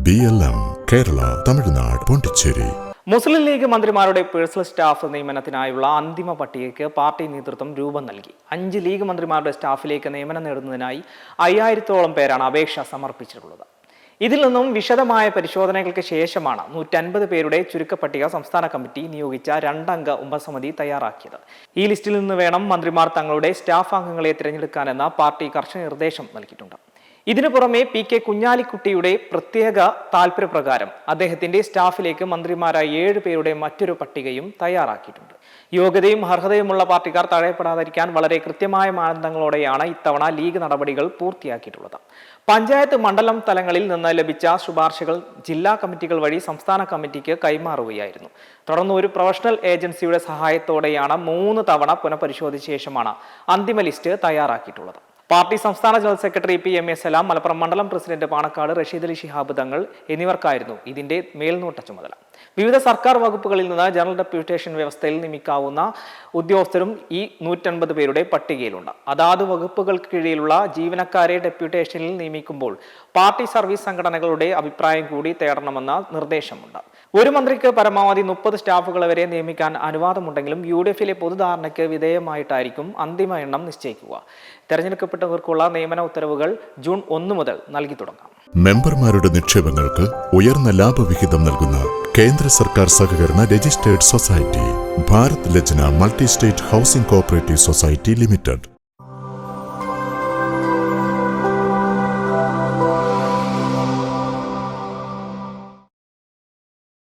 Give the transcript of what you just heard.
BLM Kerala, Tamil Nadu, Pondicherry. മുസ്ലിം league മന്ത്രിമാരുടെ personal staff നിയമനത്തിനായുള്ള അന്തിമ പട്ടികയ്ക്ക് പാർട്ടി നേതൃത്വം രൂപം നൽകി. 5 ലീഗ് മന്ത്രിമാരുടെ സ്റ്റാഫിലേക്ക് നിയമനം നേടുന്നതിനായി 5000-ഓളം പേരാണ് അപേക്ഷ സമർപ്പിച്ചിട്ടുള്ളത്. ഇതിൽ നിന്നും വിശദമായ പരിശോധനകൾക്ക് ശേഷമാണ് 150 പേരുടെ ചുരുക്കപ്പട്ടിക സംസ്ഥാന കമ്മിറ്റി നിയോഗിച്ച 2-അംഗ ഉപസമിതി തയ്യാറാക്കിയത്. ഈ ലിസ്റ്റിൽ നിന്ന് വേണം മന്ത്രിമാർ തങ്ങളുടെ സ്റ്റാഫ് അംഗങ്ങളെ തിരഞ്ഞെടുക്കാനെന്ന പാർട്ടി കർശന നിർദ്ദേശം നൽകിയിട്ടുണ്ട്. ഇതിനു പുറമെ PK കുഞ്ഞാലിക്കുട്ടിയുടെ പ്രത്യേക താൽപര്യപ്രകാരം അദ്ദേഹത്തിന്റെ സ്റ്റാഫിലേക്ക് മന്ത്രിമാരായ 7 പേരുടെ മറ്റൊരു പട്ടികയും തയ്യാറാക്കിയിട്ടുണ്ട്. യോഗ്യതയും അർഹതയുമുള്ള പാർട്ടിക്കാർ തഴയപ്പെടാതിരിക്കാൻ വളരെ കൃത്യമായ മാനദണ്ഡങ്ങളോടെയാണ് ഇത്തവണ ലീഗ് നടപടികൾ പൂർത്തിയാക്കിയിട്ടുള്ളത്. പഞ്ചായത്ത്, മണ്ഡലം തലങ്ങളിൽ നിന്ന് ലഭിച്ച ശുപാർശകൾ ജില്ലാ കമ്മിറ്റികൾ വഴി സംസ്ഥാന കമ്മിറ്റിക്ക് കൈമാറുകയായിരുന്നു. തുടർന്ന് ഒരു പ്രൊഫഷണൽ ഏജൻസിയുടെ സഹായത്തോടെയാണ് 3 തവണ പുനഃപരിശോധിച്ച ശേഷമാണ് അന്തിമ ലിസ്റ്റ് തയ്യാറാക്കിയിട്ടുള്ളത്. പാർട്ടി സംസ്ഥാന ജനറൽ സെക്രട്ടറി PMA സലാം, മലപ്പുറം മണ്ഡലം പ്രസിഡന്റ് പാണക്കാട് റഷീദ് അലി ശിഹാബ് തങ്ങൾ എന്നിവർക്കായിരുന്നു ഇതിന്റെ മേൽനോട്ട ചുമതല. വിവിധ സർക്കാർ വകുപ്പുകളിൽ നിന്ന് ജനറൽ ഡെപ്യൂട്ടേഷൻ വ്യവസ്ഥയിൽ നിയമിക്കാവുന്ന ഉദ്യോഗസ്ഥരും ഈ 150 പേരുടെ പട്ടികയിലുണ്ട്. അതാത് വകുപ്പുകൾക്ക് കീഴിലുള്ള ജീവനക്കാരെ ഡെപ്യൂട്ടേഷനിൽ നിയമിക്കുമ്പോൾ പാർട്ടി സർവീസ് സംഘടനകളുടെ അഭിപ്രായം കൂടി തേടണമെന്ന നിർദ്ദേശമുണ്ട്. ഒരു മന്ത്രിക്ക് പരമാവധി 30 സ്റ്റാഫുകളെ വരെ നിയമിക്കാൻ അനുവാദമുണ്ടെങ്കിലും UDF-ലെ പൊതുധാരണയ്ക്ക് വിധേയമായിട്ടായിരിക്കും അന്തിമ എണ്ണം നിശ്ചയിക്കുക. തെരഞ്ഞെടുക്കപ്പെട്ടവർക്കുള്ള നിയമന ഉത്തരവുകൾ ജൂൺ 1 മുതൽ നൽകി തുടങ്ങാം. മെമ്പർമാരുടെ നിക്ഷേപങ്ങൾക്ക് ഉയർന്ന ലാഭവിഹിതം നൽകുന്ന കേന്ദ്ര സർക്കാർ സഹകരണ registered society Bharat Lajna multi state housing cooperative society limited.